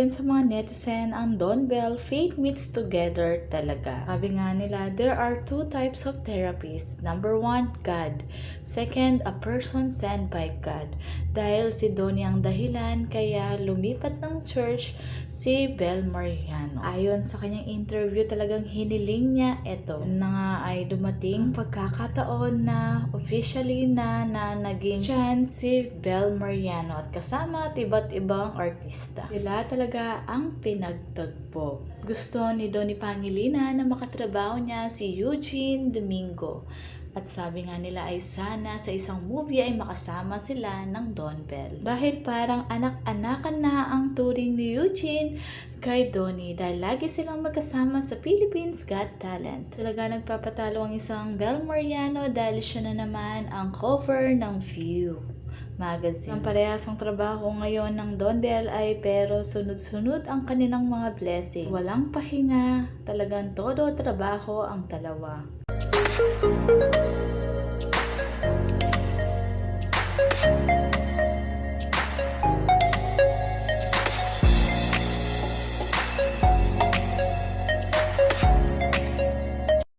ayon sa mga netizen, ang Don Bell fate meets together talaga. Sabi nga nila, there are two types of therapies. Number one, God. Second, a person sent by God. Dahil si Donnie ang dahilan, kaya lumipat ng church si Bel Mariano. Ayon sa kanyang interview, talagang hiniling niya ito. Na nga ay dumating pagkakataon na officially na naging chance si Bel Mariano at kasama at iba't ibang artista. Sila talaga ang pinagtagpo. Gusto ni Donnie Pangilinan na makatrabaho niya si Eugene Domingo. At sabi nga nila ay sana sa isang movie ay makasama sila ng Don Bell. Dahil parang anak-anakan na ang turing ni Eugene kay Donnie dahil lagi silang magkasama sa Philippines Got Talent. Talaga nagpapatalo ang isang Bel Mariano dahil siya na naman ang cover ng View magazine. Ang parehas ang trabaho ngayon ng Don Bell ay pero sunod-sunod ang kanilang mga blessing. Walang pahinga, talagang todo trabaho ang dalawa.